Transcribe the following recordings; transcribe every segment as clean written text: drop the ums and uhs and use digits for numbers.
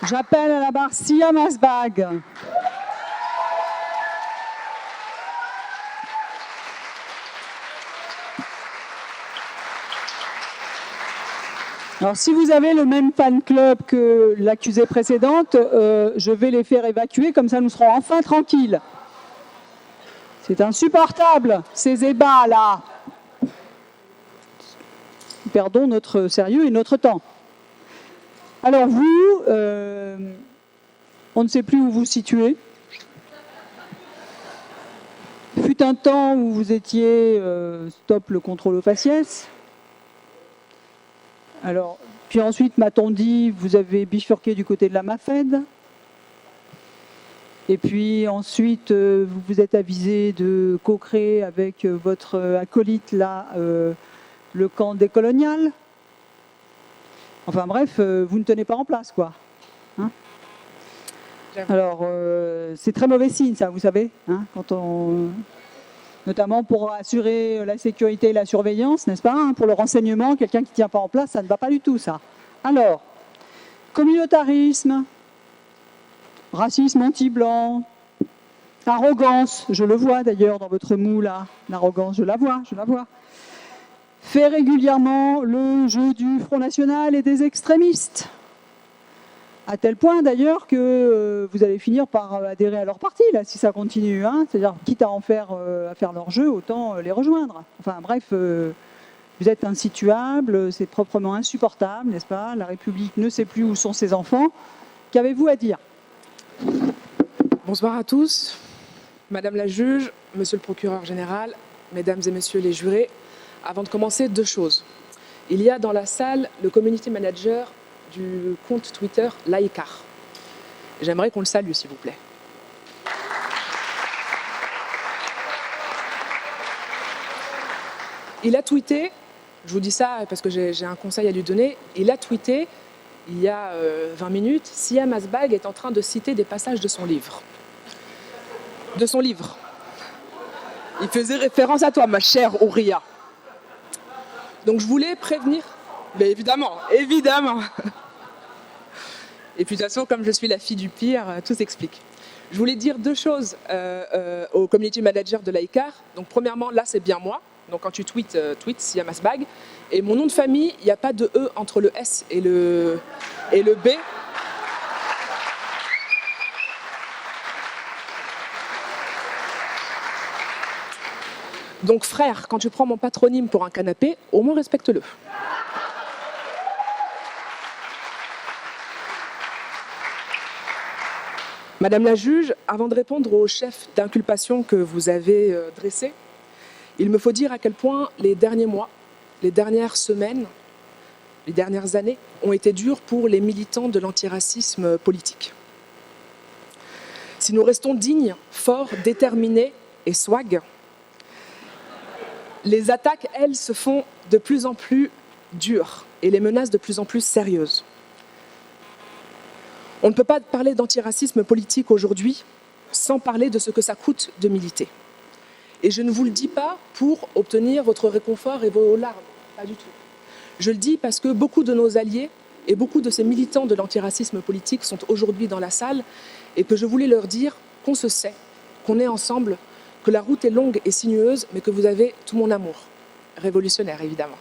J'appelle à la barre Siam Asbag. Alors, si vous avez le même fan club que l'accusée précédente, je vais les faire évacuer, comme ça nous serons enfin tranquilles. C'est insupportable, ces ébats-là. Nous perdons notre sérieux et notre temps. Alors vous, on ne sait plus où vous situez. Fut un temps où vous étiez stop le contrôle aux faciès. Alors, puis ensuite, m'a-t-on dit, vous avez bifurqué du côté de la MAFED. Et puis ensuite, vous vous êtes avisé de co-créer avec votre acolyte, là, le camp décolonial. Enfin bref, vous ne tenez pas en place, quoi. Hein ? Alors, c'est très mauvais signe, ça, vous savez, hein, quand on... Notamment pour assurer la sécurité et la surveillance, n'est-ce pas, hein, pour le renseignement, quelqu'un qui ne tient pas en place, ça ne va pas du tout, ça. Alors, communautarisme, racisme anti-blanc, arrogance, je le vois d'ailleurs dans votre mou, là, l'arrogance, je la vois. Fait régulièrement le jeu du Front National et des extrémistes. À tel point d'ailleurs que vous allez finir par adhérer à leur parti, là, si ça continue. Hein. C'est-à-dire, quitte à faire leur jeu, autant les rejoindre. Enfin bref, vous êtes insituable, c'est proprement insupportable, n'est-ce pas ? La République ne sait plus où sont ses enfants. Qu'avez-vous à dire ? Bonsoir à tous. Madame la juge, monsieur le procureur général, mesdames et messieurs les jurés, avant de commencer, 2 choses. Il y a dans la salle le community manager du compte Twitter Laïcar. J'aimerais qu'on le salue, s'il vous plaît. Il a tweeté, je vous dis ça parce que j'ai un conseil à lui donner, il a tweeté, il y a 20 minutes, Siam Asbag est en train de citer des passages de son livre. De son livre. Il faisait référence à toi, ma chère Ouria. Donc je voulais prévenir, mais évidemment. Et puis de toute façon, comme je suis la fille du pire, tout s'explique. Je voulais dire 2 choses au community manager de Laïcar. Donc premièrement, là c'est bien moi. Donc quand tu tweets, Siam Asbag. Et mon nom de famille, il n'y a pas de E entre le S et le B. Donc frère, quand tu prends mon patronyme pour un canapé, au moins respecte-le. Madame la juge, avant de répondre au chef d'inculpation que vous avez dressé, il me faut dire à quel point les derniers mois, les dernières semaines, les dernières années ont été dures pour les militants de l'antiracisme politique. Si nous restons dignes, forts, déterminés et swag, les attaques, elles, se font de plus en plus dures et les menaces de plus en plus sérieuses. On ne peut pas parler d'antiracisme politique aujourd'hui sans parler de ce que ça coûte de militer. Et je ne vous le dis pas pour obtenir votre réconfort et vos larmes, pas du tout. Je le dis parce que beaucoup de nos alliés et beaucoup de ces militants de l'antiracisme politique sont aujourd'hui dans la salle et que je voulais leur dire qu'on se sait, qu'on est ensemble, que la route est longue et sinueuse, mais que vous avez tout mon amour. Révolutionnaire, évidemment.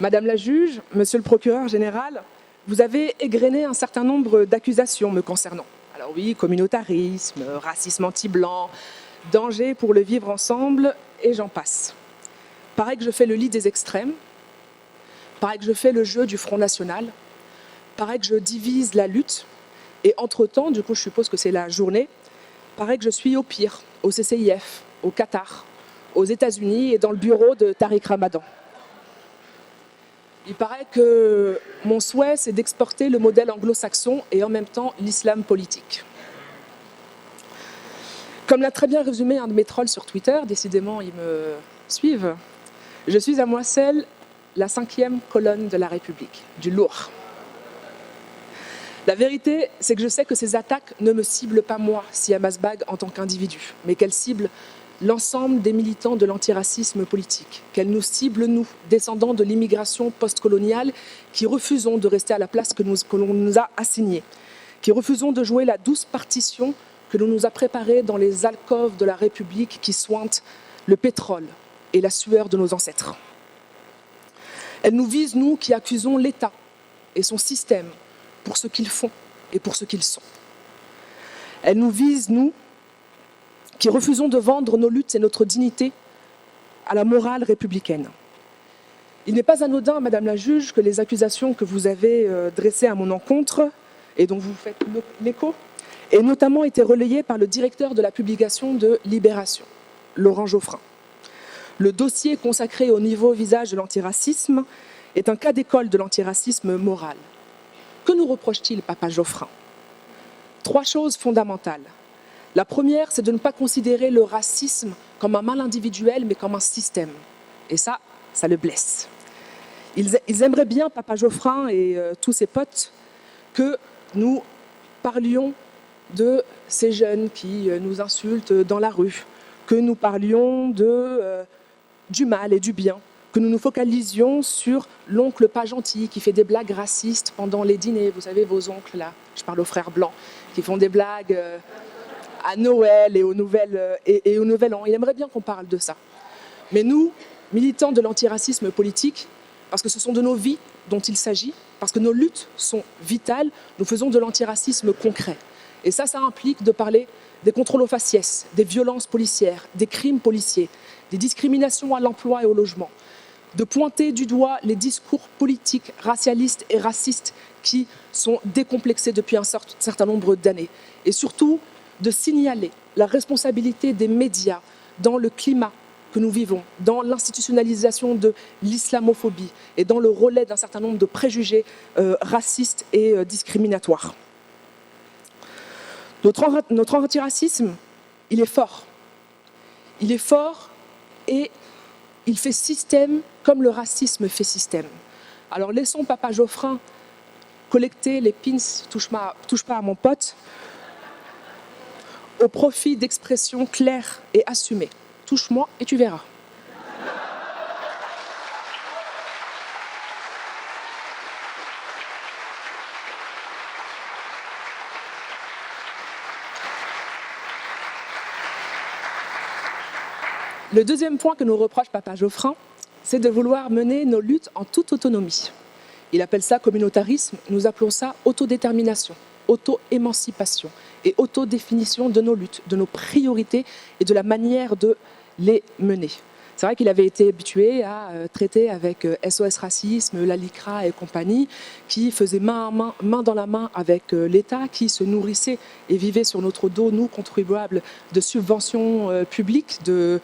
Madame la juge, monsieur le procureur général, vous avez égrené un certain nombre d'accusations me concernant. Alors oui, communautarisme, racisme anti-blanc, danger pour le vivre ensemble, et j'en passe. Paraît que je fais le lit des extrêmes, paraît que je fais le jeu du Front National, paraît que je divise la lutte, et entre-temps, du coup je suppose que c'est la journée, paraît que je suis au pire, au CCIF, au Qatar, aux États-Unis et dans le bureau de Tariq Ramadan. Il paraît que mon souhait, c'est d'exporter le modèle anglo-saxon et en même temps l'islam politique. Comme l'a très bien résumé un de mes trolls sur Twitter, décidément ils me suivent, je suis à moi seule la 5e colonne de la République, du lourd. La vérité, c'est que je sais que ces attaques ne me ciblent pas moi, Siam Asbag, en tant qu'individu, mais qu'elles ciblent l'ensemble des militants de l'antiracisme politique, qu'elle nous cible, nous, descendants de l'immigration postcoloniale, qui refusons de rester à la place que l'on nous a assignée, qui refusons de jouer la douce partition que l'on nous a préparée dans les alcôves de la République qui sointent le pétrole et la sueur de nos ancêtres. Elle nous vise, nous, qui accusons l'État et son système pour ce qu'ils font et pour ce qu'ils sont. Elle nous vise, nous, qui refusons de vendre nos luttes et notre dignité à la morale républicaine. Il n'est pas anodin, Madame la juge, que les accusations que vous avez dressées à mon encontre, et dont vous faites l'écho, aient notamment été relayées par le directeur de la publication de Libération, Laurent Geoffrin. Le dossier consacré au nouveau visage de l'antiracisme est un cas d'école de l'antiracisme moral. Que nous reproche-t-il, Papa Geoffrin ? 3 choses fondamentales. La première, c'est de ne pas considérer le racisme comme un mal individuel, mais comme un système. Et ça le blesse. Ils aimeraient bien, Papa Geoffrin et tous ses potes, que nous parlions de ces jeunes qui nous insultent dans la rue, que nous parlions du mal et du bien, que nous nous focalisions sur l'oncle pas gentil qui fait des blagues racistes pendant les dîners. Vous savez, vos oncles, là, je parle aux frères blancs, qui font des blagues à Noël et au Nouvel An. Il aimerait bien qu'on parle de ça. Mais nous, militants de l'antiracisme politique, parce que ce sont de nos vies dont il s'agit, parce que nos luttes sont vitales, nous faisons de l'antiracisme concret. Et ça implique de parler des contrôles aux faciès, des violences policières, des crimes policiers, des discriminations à l'emploi et au logement, de pointer du doigt les discours politiques, racialistes et racistes qui sont décomplexés depuis un certain nombre d'années. Et surtout, de signaler la responsabilité des médias dans le climat que nous vivons, dans l'institutionnalisation de l'islamophobie et dans le relais d'un certain nombre de préjugés racistes et discriminatoires. Notre antiracisme, il est fort. Il est fort et il fait système comme le racisme fait système. Alors laissons Papa Geoffrin collecter les pins « touche pas à mon pote » au profit d'expressions claires et assumées. Touche-moi et tu verras. Le deuxième point que nous reproche Papa Geoffrin, c'est de vouloir mener nos luttes en toute autonomie. Il appelle ça communautarisme, nous appelons ça autodétermination, auto-émancipation et autodéfinition de nos luttes, de nos priorités et de la manière de les mener. C'est vrai qu'il avait été habitué à traiter avec SOS Racisme, la LICRA et compagnie, qui faisaient main dans la main avec l'État, qui se nourrissait et vivait sur notre dos, nous, contribuables, de subventions publiques, de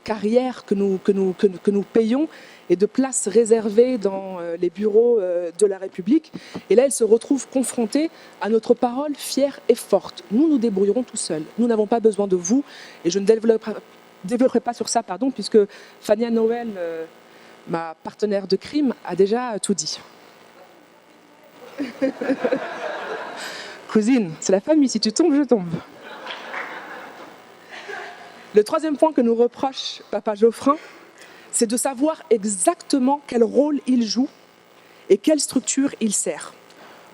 carrières que nous payons et de places réservées dans les bureaux de la République. Et là, elle se retrouve confrontée à notre parole fière et forte. Nous nous débrouillerons tout seuls. Nous n'avons pas besoin de vous. Et je ne développerai pas sur ça, puisque Fania Noël, ma partenaire de crime, a déjà tout dit. Cousine, c'est la famille. Si tu tombes, je tombe. Le troisième point que nous reproche Papa Geoffrin, c'est de savoir exactement quel rôle il joue et quelle structure il sert.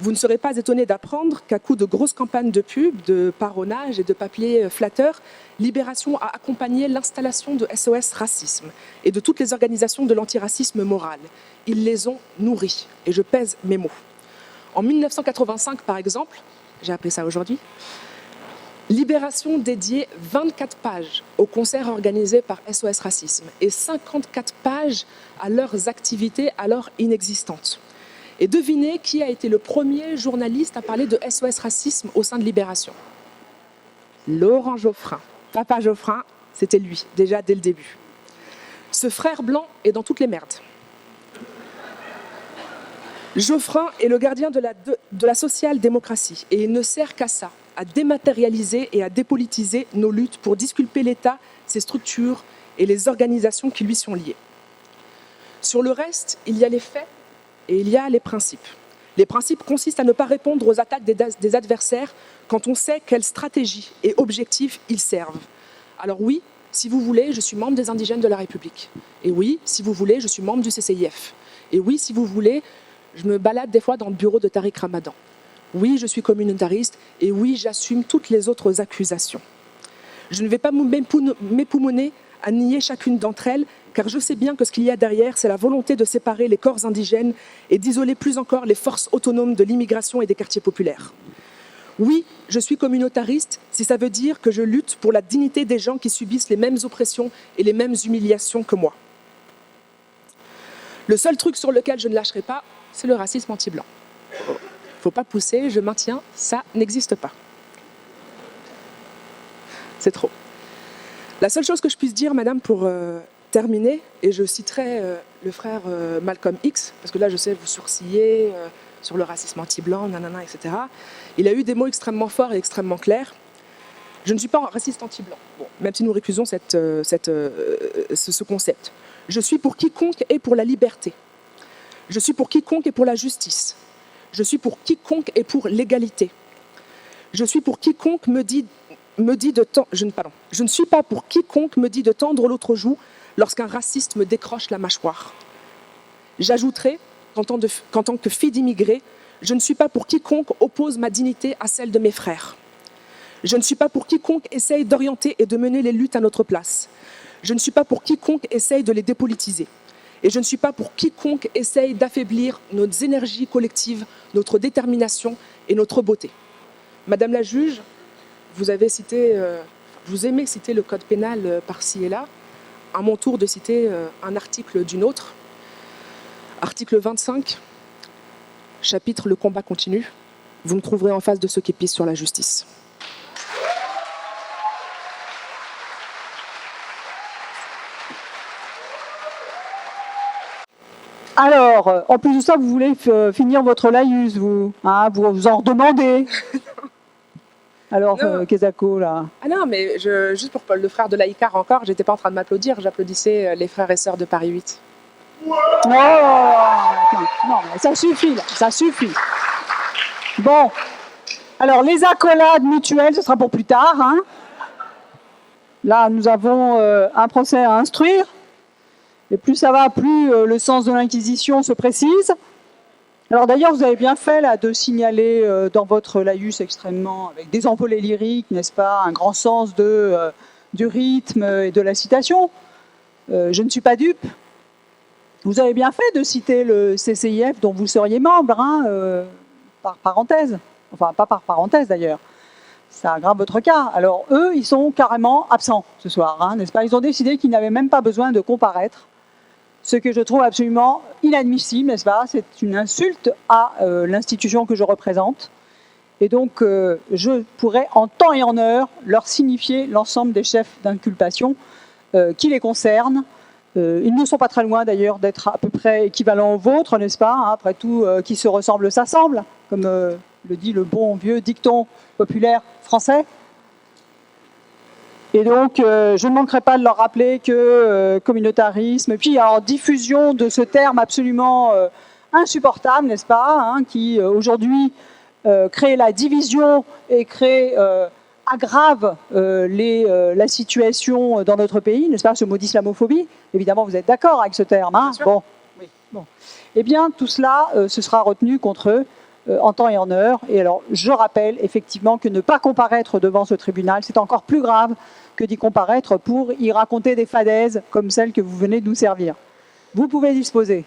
Vous ne serez pas étonnés d'apprendre qu'à coup de grosses campagnes de pub, de paronnage et de papiers flatteurs, Libération a accompagné l'installation de SOS Racisme et de toutes les organisations de l'antiracisme moral. Ils les ont nourris, et je pèse mes mots. En 1985, par exemple, j'ai appelé ça aujourd'hui, Libération dédiait 24 pages aux concerts organisés par SOS Racisme et 54 pages à leurs activités alors inexistantes. Et devinez qui a été le premier journaliste à parler de SOS Racisme au sein de Libération ? Laurent Geoffrin. Papa Geoffrin, c'était lui, déjà dès le début. Ce frère blanc est dans toutes les merdes. Geoffrin est le gardien de la social-démocratie et il ne sert qu'à ça, à dématérialiser et à dépolitiser nos luttes pour disculper l'État, ses structures et les organisations qui lui sont liées. Sur le reste, il y a les faits et il y a les principes. Les principes consistent à ne pas répondre aux attaques des adversaires quand on sait quelles stratégies et objectifs ils servent, Alors oui, si vous voulez, je suis membre des Indigènes de la République. Et oui, si vous voulez, je suis membre du CCIF. Et oui, si vous voulez, je me balade des fois dans le bureau de Tariq Ramadan. Oui, je suis communautariste. Et oui, j'assume toutes les autres accusations. Je ne vais pas m'époumoner à nier chacune d'entre elles, car je sais bien que ce qu'il y a derrière, c'est la volonté de séparer les corps indigènes et d'isoler plus encore les forces autonomes de l'immigration et des quartiers populaires. Oui, je suis communautariste si ça veut dire que je lutte pour la dignité des gens qui subissent les mêmes oppressions et les mêmes humiliations que moi. Le seul truc sur lequel je ne lâcherai pas, c'est le racisme anti-blanc. Faut pas pousser, je maintiens, ça n'existe pas. C'est trop. La seule chose que je puisse dire, madame, pour terminer, et je citerai le frère Malcolm X, parce que là, je sais, vous sourcillez sur le racisme anti-blanc, nanana, etc. Il a eu des mots extrêmement forts et extrêmement clairs. Je ne suis pas un raciste anti-blanc, bon, même si nous récusons ce concept. Je suis pour quiconque est pour la liberté. Je suis pour quiconque est pour la justice. Je suis pour quiconque est pour l'égalité. Je suis pour quiconque me dit de je ne suis pas pour quiconque me dit de tendre l'autre joue lorsqu'un raciste me décroche la mâchoire. J'ajouterai qu'en tant que fille d'immigrés, je ne suis pas pour quiconque oppose ma dignité à celle de mes frères. Je ne suis pas pour quiconque essaye d'orienter et de mener les luttes à notre place. Je ne suis pas pour quiconque essaye de les dépolitiser. Et je ne suis pas pour quiconque essaye d'affaiblir nos énergies collectives, notre détermination et notre beauté. Madame la juge, vous aimez citer le code pénal par-ci et là. À mon tour de citer un article d'une autre. Article 25, chapitre « Le combat continue ». Vous me trouverez en face de ceux qui pissent sur la justice. Alors, en plus de ça, vous voulez finir votre laïus, vous, hein, vous en redemandez. Alors, Kezako, là. Ah non, mais juste pour le frère de Laïcar encore, j'étais pas en train de m'applaudir, j'applaudissais les frères et sœurs de Paris 8. Oh, non, mais ça suffit, là, ça suffit. Bon, alors les accolades mutuelles, ce sera pour plus tard. Hein. Là, nous avons un procès à instruire. Et plus ça va, plus le sens de l'inquisition se précise. Alors d'ailleurs, vous avez bien fait là, de signaler dans votre laïus extrêmement, avec des empolés lyriques, n'est-ce pas, un grand sens du rythme et de la citation. Je ne suis pas dupe. Vous avez bien fait de citer le CCIF dont vous seriez membre, hein, par parenthèse. Enfin, pas par parenthèse d'ailleurs. Ça aggrave votre cas. Alors eux, ils sont carrément absents ce soir, hein, n'est-ce pas? Ils ont décidé qu'ils n'avaient même pas besoin de comparaître. Ce que je trouve absolument inadmissible, n'est-ce pas? C'est une insulte à l'institution que je représente. Et donc, je pourrais en temps et en heure leur signifier l'ensemble des chefs d'inculpation qui les concernent. Ils ne sont pas très loin d'ailleurs d'être à peu près équivalents aux vôtres, n'est-ce pas? Après tout, qui se ressemble s'assemble, comme le dit le bon vieux dicton populaire français. Et donc, je ne manquerai pas de leur rappeler que communautarisme, et puis alors diffusion de ce terme absolument insupportable, n'est-ce pas, hein, qui aujourd'hui crée la division et aggrave la situation dans notre pays, n'est-ce pas, ce mot d'islamophobie. Évidemment, vous êtes d'accord avec ce terme, hein? Bon, oui, bon. Eh bien, tout cela, ce sera retenu contre eux en temps et en heure. Et alors, je rappelle effectivement que ne pas comparaître devant ce tribunal, c'est encore plus grave que d'y comparaître pour y raconter des fadaises comme celles que vous venez de nous servir. Vous pouvez disposer.